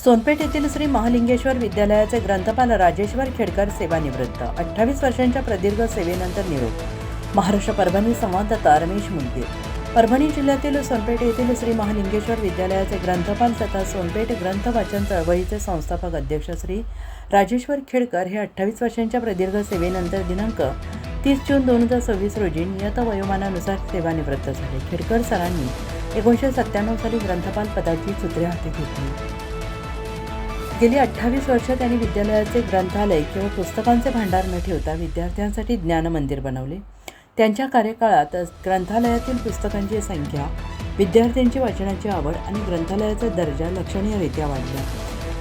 सोनपेठ येथील श्री महालिंगेश्वर विद्यालयाचे ग्रंथपाल राजेश्वर खेडकर सेवानिवृत्त. 28 वर्षांच्या प्रदीर्घ सेवेनंतर निरोप. महाराष्ट्र परभणी संवाददाता रमेश मुंडे. परभणी जिल्ह्यातील सोनपेठ येथील श्री महालिंगेश्वर विद्यालयाचे ग्रंथपाल तथा सोनपेठ ग्रंथ वाचन चळवळीचे संस्थापक अध्यक्ष श्री राजेश्वर खेडकर हे 28 वर्षांच्या प्रदीर्घ सेवेनंतर दिनांक 30 जून 2026 रोजी नियत वयोमानानुसार सेवानिवृत्त झाले. खेडकर सरांनी 1997 साली ग्रंथपाल पदाची सूत्रे हाती घेतली. गेली 28 वर्ष त्यांनी विद्यालयाचे ग्रंथालय किंवा पुस्तकांचे भांडार न ठेवता विद्यार्थ्यांसाठी ज्ञान मंदिर बनवले. त्यांच्या कार्यकाळात ग्रंथालयातील पुस्तकांची संख्या, विद्यार्थ्यांची वाचनाची आवड आणि ग्रंथालयाचा दर्जा लक्षणीयरित्या वाढला.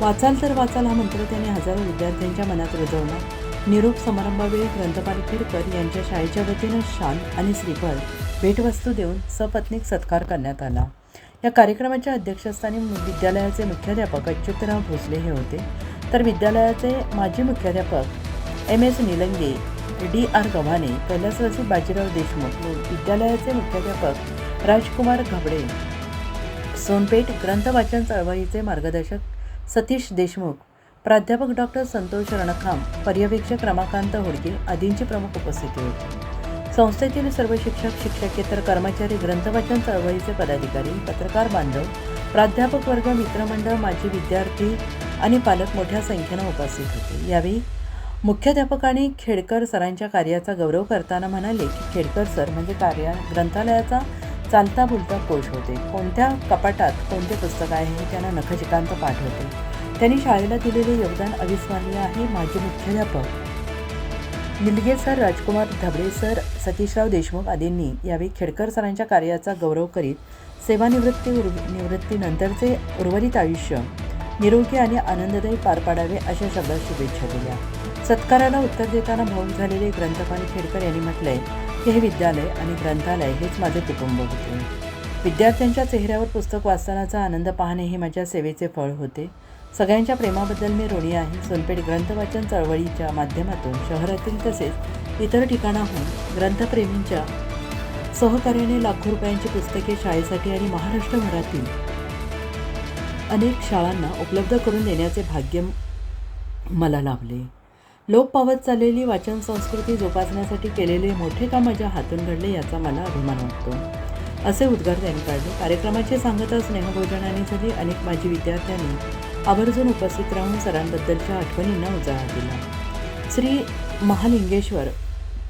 वाचाल तर वाचाल हा मंत्र त्यांनी हजारो विद्यार्थ्यांच्या मनात रुजवला. निरोप समारंभावेळी ग्रंथपाल खेडकर यांच्या शाळेच्या वतीनं शाल आणि श्रीफळ भेटवस्तू देऊन सपत्नीक सत्कार करण्यात आला. या कार्यक्रमाच्या अध्यक्षस्थानी विद्यालयाचे मुख्याध्यापक अच्युतराव भोसले हे होते, तर विद्यालयाचे माजी मुख्याध्यापक MS निलंगे, DR गव्हाणे, कैलासवासी बाजीराव देशमुख, विद्यालयाचे मुख्याध्यापक राजकुमार घबडे, सोनपेठ ग्रंथ वाचन चळवळीचे मार्गदर्शक सतीश देशमुख, प्राध्यापक डॉक्टर संतोष रणखाम, पर्यवेक्षक रमाकांत होडगे आदींची प्रमुख उपस्थिती होती. संस्थेतील सर्व शिक्षक, शिक्षकेतर कर्मचारी, ग्रंथवाचन चळवळीचे पदाधिकारी, पत्रकार बांधव, प्राध्यापक वर्ग, मित्रमंडळ, माजी विद्यार्थी आणि पालक मोठ्या संख्येनं उपस्थित होते. यावेळी मुख्याध्यापकांनी खेडकर सरांच्या कार्याचा गौरव करताना म्हणाले की खेडकर सर म्हणजे ग्रंथालयाचा चालता बोलता कोश होते. कोणत्या कपाटात कोणते पुस्तक आहे हे त्यांना नखशिकांत पाठ होते. त्यांनी शाळेला दिलेले योगदान अविस्मरणीय आहे. माजी मुख्याध्यापक निलगे सर, राजकुमार घबडे सर, सतीशराव देशमुख आदींनी यावेळी खेडकर सरांच्या कार्याचा गौरव करीत निवृत्तीनंतरचे उर्वरित आयुष्य निरोगी आणि आनंददायी पार पाडावे अशा शब्दात शुभेच्छा दिल्या. सत्काराला उत्तर देताना भावूक झालेले ग्रंथपाल खेडकर यांनी म्हटलंय की हे विद्यालय आणि ग्रंथालय हेच माझे कुटुंब होते. विद्यार्थ्यांच्या चेहऱ्यावर पुस्तक वाचतानाचा आनंद पाहणे हे माझ्या सेवेचे फळ होते. सगळ्यांच्या प्रेमाबद्दल मी ऋणी आहे. सोनपेठ ग्रंथवाचन चळवळीच्या माध्यमातून शहरातील तसेच इतर ठिकाणाहून ग्रंथप्रेमींच्या सहकार्याने लाखो रुपयांची पुस्तके शाळेसाठी आणि महाराष्ट्रभरातील अनेक शाळांना उपलब्ध करून देण्याचे भाग्य मला लाभले. लोप पावत चाललेली वाचन संस्कृती जोपासण्यासाठी केलेले मोठे काम माझ्या हातून घडले याचा मला अभिमान वाटतो, असे उद्गार त्यांनी काढले. कार्यक्रमाची सांगता स्नेहभोजनाने झाली. अनेक माजी विद्यार्थ्यांनी आवर्जून उपस्थित राहून सरांबद्दलच्या आठवणींना उजाळा दिला. श्री महालिंगेश्वर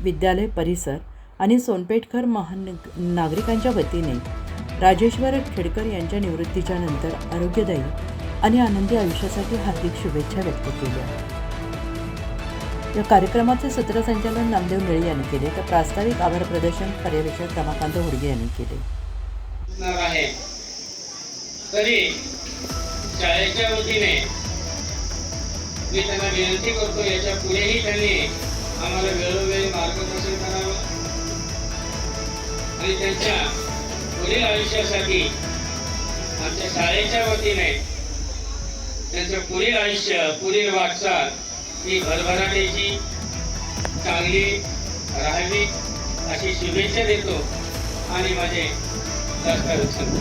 विद्यालय परिसर आणि सोनपेठकर नागरिकांच्या वतीने राजेश्वर खेडकर यांच्या निवृत्तीच्या नंतर आरोग्यदायी आणि आनंदी आयुष्यासाठी हार्दिक शुभेच्छा व्यक्त केल्या. या कार्यक्रमाचे सूत्रसंचालन नामदेव निळे यांनी केले, तर प्रास्ताविक आभार प्रदर्शन पर्यवेक्षक रमाकांत होडगे यांनी केले. शाळेच्या वतीने मी त्यांना विनंती करतो, याच्या पुढेही त्यांनी आम्हाला वेळोवेळी मार्गदर्शन करावं आणि त्यांच्या पुढील आयुष्यासाठी आमच्या शाळेच्या वतीने त्यांचं पुढील आयुष्य, पुढील वाटचाल ही भरभराटीची चांगली राहावी अशी शुभेच्छा देतो आणि माझे दर्शन सांगतो.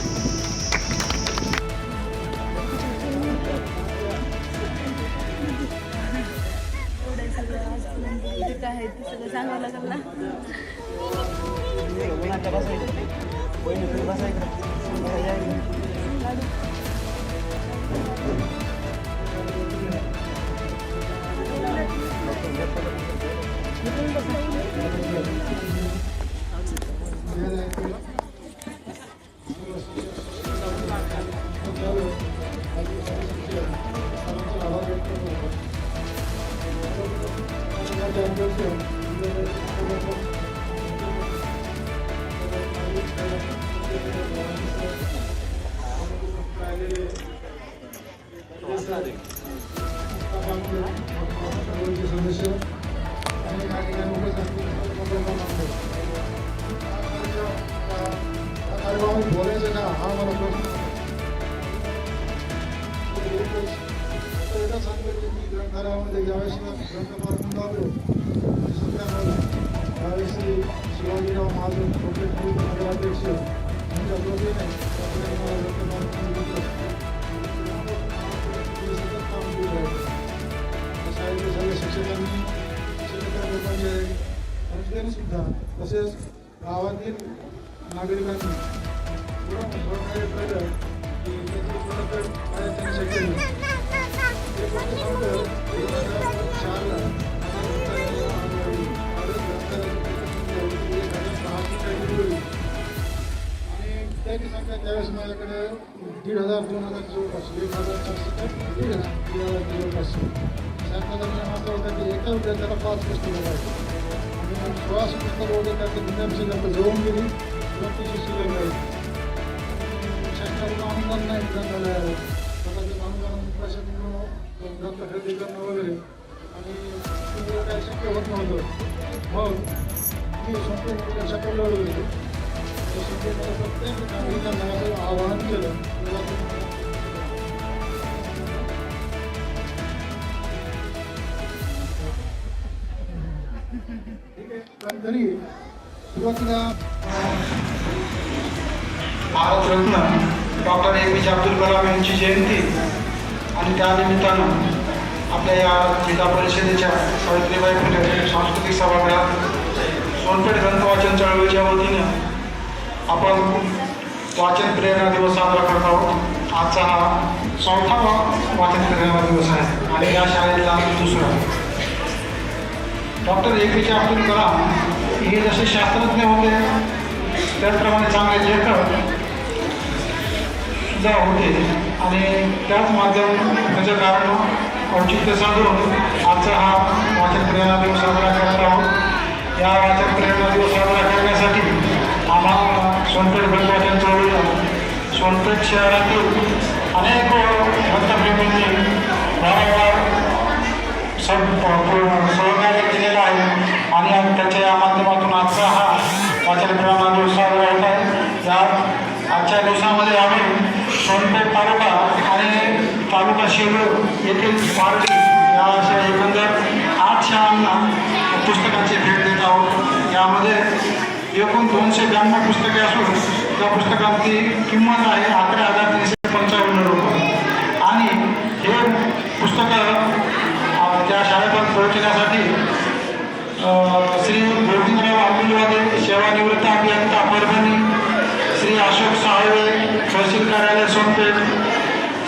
आहे ते सगळं सांगावं लागेल ना. बोलायचं का हा मला प्रश्न सांगितलं की ग्रंथालयामध्ये ज्यावेळेस ग्रंथपाल म्हणून आलो त्यावेळेस शिवाजीराव महाजन नगराध्यक्ष यांच्या वतीने सतत काम केलं आहे. शाळेतील सर्व शिक्षकांनी शिक्षकेतर लोकांचे कर्मचारी सुद्धा तसेच गावातील नागरिकांनी एवढं सहकार्य केलं की त्याची परतफेड करायचं शक्य नाही. एक गोष्ट सांगतो 2004ला आणि त्याची संख्या त्यावेळेस माझ्याकडे 1,500 2,000 जवळपास 1,400 ते 1,500 जवळपास. शासनाचा नियम असा होता की एका विद्यार्थ्याला 5 पुस्तकं पाहिजे आणि 1600 पुस्तकं होते त्यातले गुन्ह्यांशी जवळून गेली 200 शिल्लक राहील. शासनाकडून अनुदान नाही विधान झालं आहे. स्वतःच्या अनुदान प्रशासनाकडून ग्रंथ खरेदी करणं वगैरे आणि ते काही शक्य होत नव्हतं. मग मी संपूर्ण शकलो होतो. त्या संपूर्ण प्रत्येक नागरिकांना असं आवाहन केलं. ठीक आहे, पण तरी सुरुवातीला भारतरत्न डॉक्टर APJ अब्दुल कलाम यांची जयंती आणि त्यानिमित्तानं आपल्या या जिल्हा परिषदेच्या सावित्रीबाई फुले सांस्कृतिक सभागृहात सोनपेठ ग्रंथ वाचन चळवळीच्या वतीनं आपण वाचन प्रेरणा दिवस साजरा करत आहोत. आजचा हा 4था वाचन प्रेरणा दिवस आहे आणि या शाळेतला 2रा. डॉक्टर APJ अब्दुल कलाम हे जसे शास्त्रज्ञ होते त्याचप्रमाणे चांगले लेखक सुद्धा होते आणि त्याच माध्यम त्याचं कारण औचित्य साधून आजचा हा वाचन प्रेरणा दिवस साजरा करत आहोत. या वाचन प्रेरणा दिवस साजरा करण्यासाठी आम्हाला सोनपेठ ग्रंथ वाचन चळवळीला सोनपेठ शहरातील अनेक ग्रंथप्रेमींनी वारंवार सहकार्य केलेलं आहे आणि त्याच्या माध्यमातून आजचा हा वाचन प्रेरणा दिवस साजरा होत आहे. या आजच्या दिवसामध्ये आम्ही सोनपेठ तालुका आणि तालुका शेलूर येथील पार्टी या अशा एकंदर 8 शाळांना पुस्तकांची भेट देत आहोत. यामध्ये एकूण 292 पुस्तके असून त्या पुस्तकांची किंमत आहे 11,355 रुपये आणि हे पुस्तकं त्या शाळेपर्यंत पोहोचण्यासाठी श्री गोविंदराव आंबिलवादे सेवानिवृत्त अभियंता परभणी, श्री अशोक साळवे तहसील कार्यालय सोनपेठ,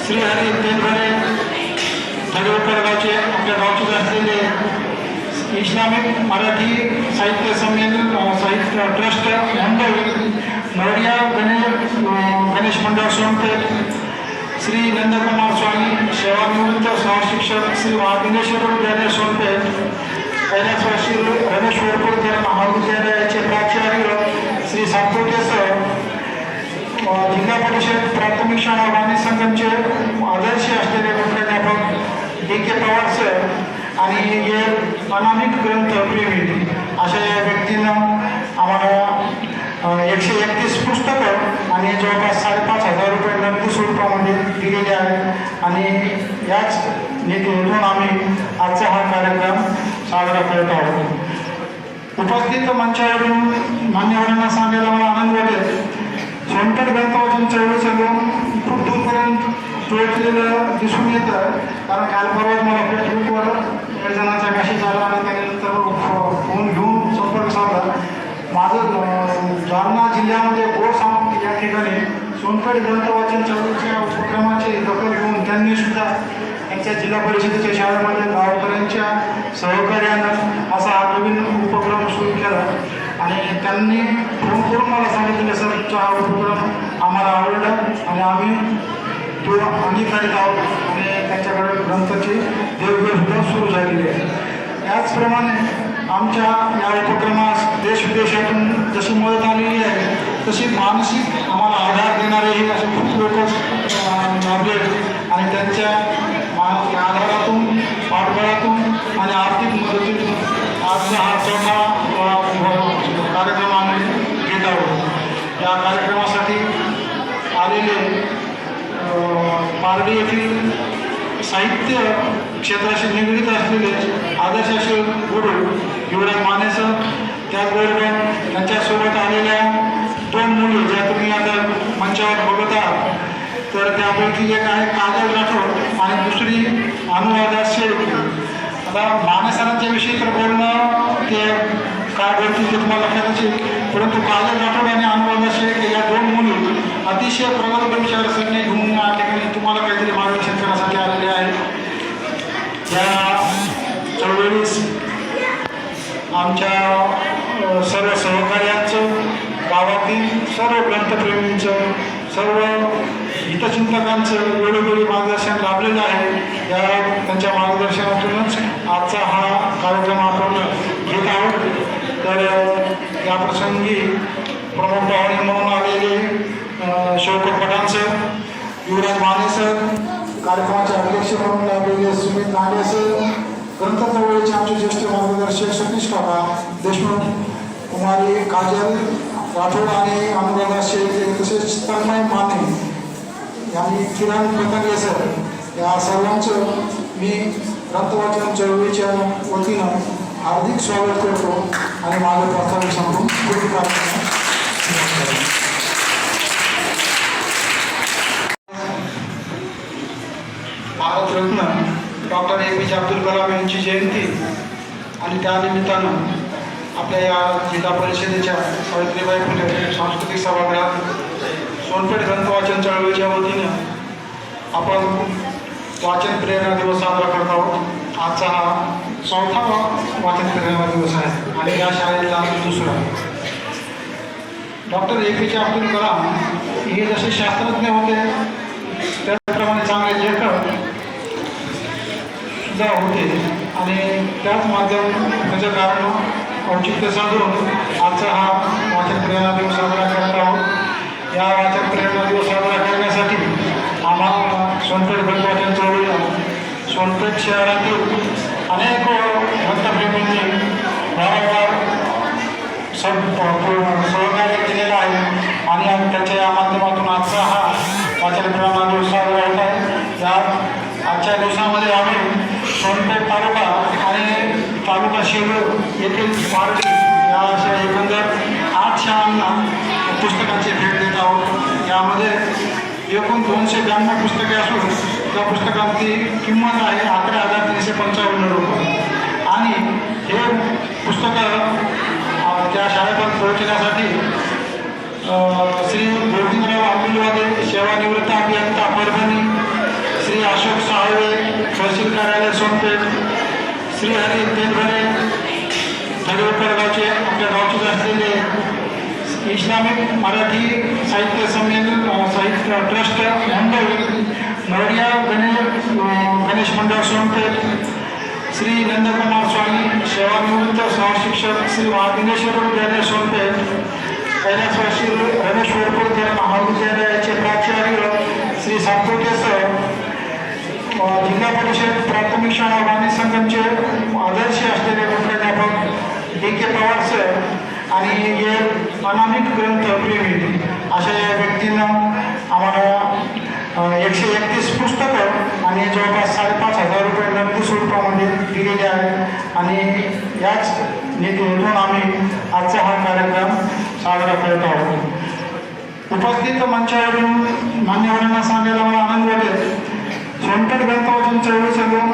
श्री हरी तेलभरे धडवकर गावचे आपल्या गावचे असलेले इस्लामिक मराठी साहित्य संमेलन साहित्य ट्रस्ट मंडळ नवरिया गणेश मंडळ सोनपेठ, श्री नंदकुमार स्वामी सेवानिवृत्त सहशिक्षक श्री वाघिनेश्वर विद्यालय सोनपेठ, कैलासवासी रमेश वरपुरकर महाविद्यालयाचे प्राचार्य श्री सातपुते सर, जिल्हा परिषद प्राथमिक शाळा वाणी संघमचे आदर्श असलेले मुख्याध्यापक DK पवार सर आणि हे अनामिक ग्रंथप्रेमी अशा या व्यक्तींना आम्हाला 131 पुस्तकं आणि जवळपास 5,500 रुपये नगदी स्वरूपामध्ये दिलेले आहेत आणि याच निधीतून आम्ही आजचा हा कार्यक्रम साजरा करत आहोत. उपस्थित मंचावरून मान्यवरांना सांगायला मला आनंद वाटेल. सोनपेठ ग्रंथ वाचन चळवळीचं खूप दूरपर्यंत पोहोचलेलं दिसून येतं. कारण काल परवा मला फेसबुकवर एक जणांचा मेसेज आला आणि त्यानंतर फोन घेऊन संपर्क साधला. माझं जालना जिल्ह्यामध्ये गोरसाम या ठिकाणी सोनपेठ ग्रंथ वाचन चळवळीच्या उपक्रमाची दखल घेऊन त्यांनी सुद्धा त्यांच्या जिल्हा परिषदेच्या शाळेमध्ये गावकऱ्यांच्या सहकार्यानं असा हा नवीन उपक्रम सुरू केला आणि त्यांनी फोन करून मला सांगितलं सर तुमचा हा उपक्रम आम्हाला आवडला आणि आम्ही तो अंगीकारित आहोत आणि त्यांच्याकडे ग्रंथाची देवघेसुद्धा सुरू झालेली आहे. त्याचप्रमाणे आमच्या या उपक्रमास देशविदेशातून जशी मदत आलेली आहे तशी मानसिक आम्हाला आधार देणारेही असे खूप लोक लाभले आणि त्यांच्या आधारातून पाठबळातून आणि आर्थिक मदतीतून आजचा हा 4था कार्यक्रम आम्ही घेत आहोत. या कार्यक्रमासाठी आलेले पारडी येथील साहित्य क्षेत्राशी निगडीत असलेले आदर्श असे गुरु युवराज माने सर, त्याचबरोबर त्यांच्यासोबत आलेल्या 2 मुली ज्या तुम्ही आता मंचावर बघत आहात तर त्यापैकी एक आहे काजल राठोड आणि दुसरी अनुराधा शेळके. आता मानेसरांच्या विषयी तर बोलणं ते काय बोलतील ते तुम्हाला लक्षात येईल, परंतु काजल राठोड आणि अनुराधा शेळके या दोन मुली अतिशय प्रगत विचारसरणी घेऊन या ठिकाणी तुम्हाला काहीतरी मार्गदर्शन करण्यासाठी आलेले आहेत. या चळवळीस आमच्या सर्व सहकार्यांचं, गावातील सर्व ग्रंथप्रेमींचं, सर्व हितचिंतकांचं वेळोवेळी मार्गदर्शन लाभलेलं आहे. या त्यांच्या मार्गदर्शनातूनच आजचा हा कार्यक्रम आपण घेत आहोत. तर या प्रसंगी प्रमुख पाहुणे म्हणून आलेले शौकत पठाण सर, युवराज माने सर, कार्यक्रमाचे अध्यक्ष म्हणून लाभलेले सुमित नागे सर, ग्रंथ चळवळीचे आमचे ज्येष्ठ मार्गदर्शक सतीश काका देशमुख, कुमारी काजल राठोड आणि अनुराधा शेळके, तसेच तन्मय माने आणि किरण पतंगे सर, या सर्वांचं मी ग्रंथवाचन चळवळीच्या वतीनं हार्दिक स्वागत करतो आणि माझं प्रास्ताविक सांगून पुढील कार्यक्रम भारतरत्न डॉक्टर APJ अब्दुल कलाम यांची जयंती आणि त्यानिमित्तानं आपल्या या जिल्हा परिषदेच्या सावित्रीबाई फुले सांस्कृतिक सभागृहात सोनपेठ ग्रंथवाचन चळवळीच्या वतीनं आपण वाचन प्रेरणा दिवस साजरा करत आहोत. आजचा हा 4था वाचन प्रेरणा दिवस आहे आणि या शाळेतला दुसरा. डॉक्टर APJ अब्दुल कलाम हे जसे शास्त्रज्ञ होते त्याचप्रमाणे चांगले लेखक सुद्धा होते आणि त्याच माध्यम त्याचं कारण औचित्य साधून आजचा हा वाचन प्रेरणा दिवस साजरा करत आहोत. या वाचन प्रेरणा दिवस साजरा करण्यासाठी आम्हाला सोनपेठ ग्रंथवाचन चळवळीला सोनपेठ शहरातील अनेक ग्रंथप्रेमींनी वारंवार सहकार्य केलेलं आहे आणि त्याच्या या माध्यमातून आजचा हा वाचन प्रेरणा दिवस साजरा होत आहे. या आजच्या दिवसामध्ये आम्ही सोनपेठ तालुका आणि तालुका शिरूर येथील पार्टी या अशा एकंदर 8 शाळांना पुस्तकांची भेट देत आहोत. यामध्ये एकूण 292 पुस्तके असून त्या पुस्तकांची किंमत आहे 11,355 रुपये आणि हे पुस्तकं त्या शाळेपर्यंत पोहोचण्यासाठी श्री गोविंदराव अब्दुलवादे सेवानिवृत्त अभियंता परभणी, श्री अशोक साळवे तहसील कार्यालय सोनपेठ, श्री हरी तेलभरे धडवकर गावचे आपल्या गावचेच असलेले इस्लामिक मराठी साहित्य संमेलन साहित्य ट्रस्ट मुंबई, नवरिया गणेश मंडळ सोनपेठ, श्री नंदकुमार स्वामी सेवानिवृत्त सहशिक्षक श्री महालिंगेश्वर विद्यालय सोनपेठ, कैलासवासी रमेश वरपुरकर महाविद्यालयाचे प्राचार्य श्री सातपुते सर, जिल्हा परिषद प्राथमिक शाळा वाणी संघमचे आदर्श असलेले मुख्याध्यापक DK पवार सर आणि हे अनामिक ग्रंथप्रेमी अशा या व्यक्तींना आम्हाला 131 पुस्तकं आणि जवळपास 5,500 रुपये नगदी स्वरूपामध्ये दिलेले आहेत आणि याच निधीतून आम्ही आजचा हा कार्यक्रम साजरा करत आहोत. उपस्थित मंचावरून मान्यवरांना सांगायला मला आनंद वाटेल. सोनपेठ ग्रंथवाचन चळवळीचं लोक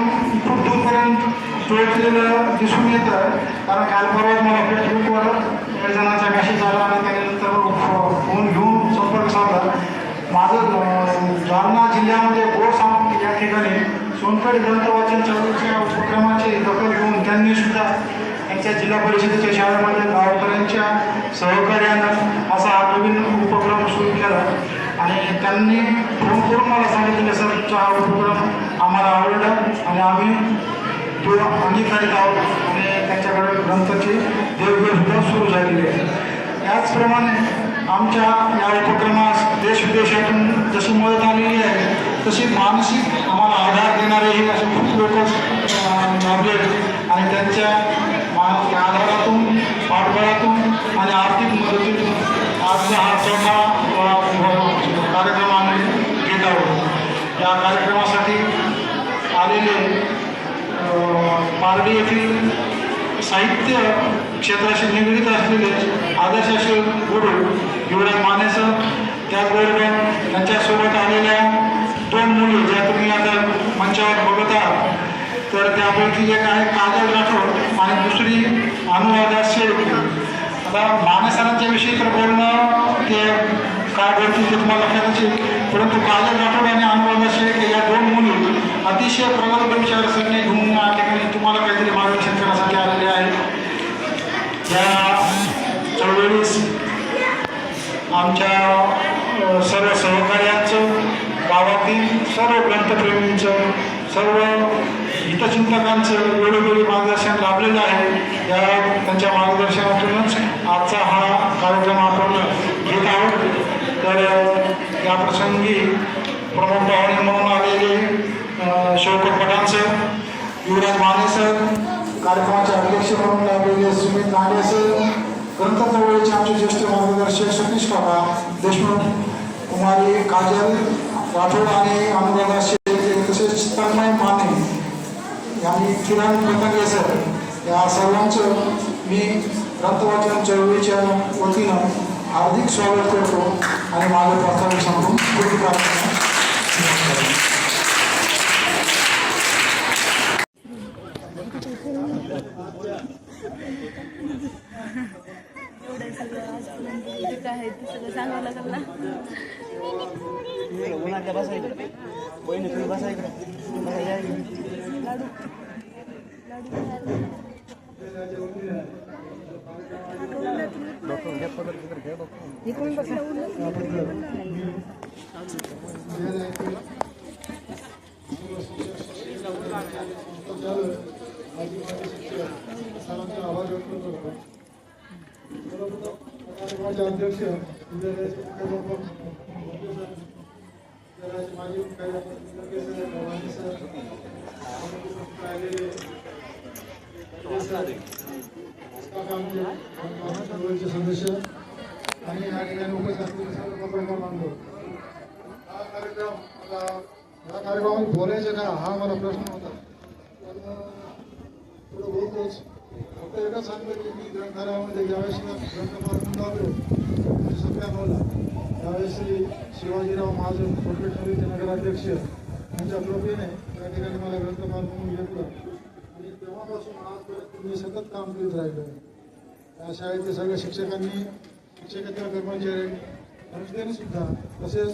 खूप दूरपर्यंत पोहोचलेलं दिसून येतं, कारण काल परवाच मला फेसबुकवर काही जणांचा मेसेज आला आणि त्यानंतर फोन घेऊन संपर्क साधला. माझं जालना जिल्ह्यामध्ये गोसाम या ठिकाणी सोनपेठ ग्रंथवाचन चळवळीच्या उपक्रमाची दखल घेऊन त्यांनी सुद्धा त्यांच्या जिल्हा परिषदेच्या शाळेमध्ये गावकऱ्यांच्या सहकार्यानं असा हा नवीन उपक्रम सुरू केला आणि त्यांनी फोन करून मला सांगितलं सर हा उपक्रम आम्हाला आवडला आणि आम्ही तो अंगीकारित आहोत आणि त्यांच्याकडे ग्रंथाची देवघेसुद्धा सुरू झालेली आहे. त्याचप्रमाणे आमच्या या उपक्रमास देशविदेशातून जशी मदत आलेली आहे तशी मानसिक आम्हाला आधार देणारेही असे खूप लोक लाभले आणि त्यांच्या आधारातून पाठबळातून आणि आर्थिक मदतीतून आजचा हा 4था कार्यक्रम आम्ही घेत आहोत. या कार्यक्रमासाठी आलेले पारडी येथील साहित्य क्षेत्राशी निगडीत असलेले आदर्श गुरु युवराज माने सर, त्याचबरोबर त्यांच्यासोबत आलेल्या त्यापैकी एक आहे काजल राठोड आणि दुसरी अनुराधा शेळके. आता मानेसरांच्या विषयी तर बोलणं ते काय बोलतील ते तुम्हाला लक्षात येईल, परंतु काजल राठोड आणि अनुराधा शेळके या दोन मुली अतिशय प्रगल्भ विचारसरणी घेऊन या ठिकाणी तुम्हाला काहीतरी मार्गदर्शन करण्यासाठी आलेले आहेत. या चळवळीस आमच्या सर्व सहकार्यांचं, गावातील सर्व ग्रंथप्रेमींचं, सर्व हितचिंतकांचं वेळोवेळी मार्गदर्शन लाभलेलं आहे. त्यांच्या मार्गदर्शनातूनच आजचा हा कार्यक्रम आपण घेत आहोत. तर या प्रसंगी प्रमुख पाहुणे म्हणून आलेले शौकत पठाण सर, युवराज माने सर, कार्यक्रमाचे अध्यक्ष म्हणून लाभलेले सुमित नागे सर, ग्रंथ चळवळीचे आमचे ज्येष्ठ मार्गदर्शक सतीश काका देशमुख, कुमारी काजल राठोड आणि अनुराधा शेळके, तसेच तन्मय माने आणि किरण पतंगे सर, या सर्वांचं मी ग्रंथवाचन चळवळीच्या वतीनं हार्दिक स्वागत करतो आणि माझं प्रास्ताविक सांगून पुढील कार्यक्रम एवढं सगळं आजपर्यंत जे काय आहे ते सगळं सांगावं लागेल ना. सरांचा आभार व्यक्त करतो. माझे अध्यक्ष माझे सदस्य आणि या ठिकाणी उपस्थित असलेले सर्व पत्रकार बांधव, हा कार्यक्रमात बोलायचं का हा मला प्रश्न होता. थोडं बोलतोच, फक्त एकच सांगतो की मी ग्रंथालयामध्ये ज्यावेळेस ग्रंथपाल आलो 1997ला, त्यावेळेस शिवाजीराव महाजन कोर्पोरेट समितीचे नगराध्यक्ष यांच्या कृपेने त्या ठिकाणी मला ग्रंथपाल म्हणून घेतलं आणि तेव्हापासून आजपर्यंत मी सतत काम करीत राहिलो. त्या शाळेतले सगळ्या शिक्षकांनी, शिक्षकेतर कर्मचारी, संस्थेने सुद्धा, तसेच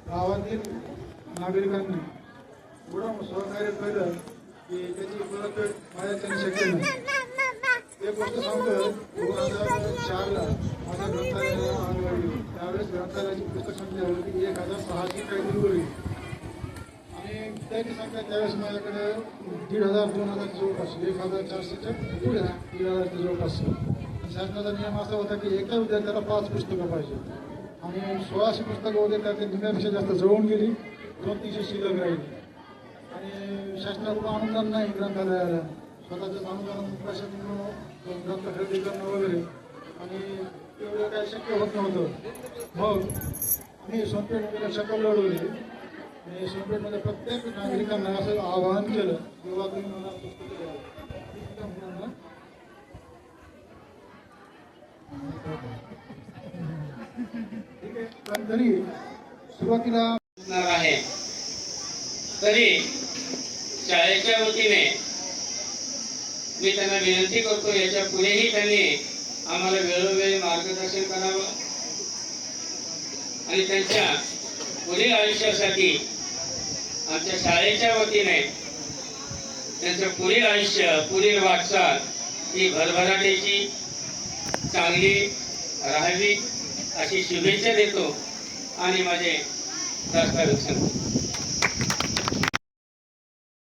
गावातील नागरिकांनी एवढं सहकार्य केलं की त्याची परतफेड माझ्याच्याने शक्य नाही. एक गोष्ट सांगतो, 2004ला माझ्या ग्रंथालयाला आग लागली. त्यावेळेस ग्रंथालयाची पुस्तक संख्या होती 1600 काहीतरी होती आणि त्याची संख्या त्यावेळेस माझ्याकडे 1500 2000 जवळपास 1400च्या पुढे 3000च्या जवळपास. शासनाचा नियम असा होता की एका विद्यार्थ्याला 5 पुस्तकं पाहिजे आणि 1600 पुस्तकं होते, त्यातली निम्यापेक्षा जास्त जळून गेली, 200-300 शिल्लक राहिली आणि शासनाकडून अनुदान नाही ग्रंथालयाला, स्वतःच्याच अनुदान प्रशासन ग्रंथ खरेदी करणं वगैरे आणि एवढं काही शक्य होत नव्हतं. मग मी सोनपेठमध्ये शकल लढवली आणि सोनपेठमध्ये प्रत्येक नागरिकांना असं आवाहन केलं किंवा तुम्ही मला पुस्तकं द्या. ठीक आहे, पण तरी सुरुवातीला आहे तरी शाळेच्या वतीने मी त्यांना विनंती करतो, याच्या पुढेही त्यांनी आम्हाला वेळोवेळी मार्गदर्शन करावं आणि त्यांच्या पुढील आयुष्यासाठी आमच्या शाळेच्या वतीने त्यांचं पुढील आयुष्य, पुढील वाटचाल ही भरभराटीची चांगली राहावी अशी शुभेच्छा देतो आणि माझे प्रास्ताविक सांगतो.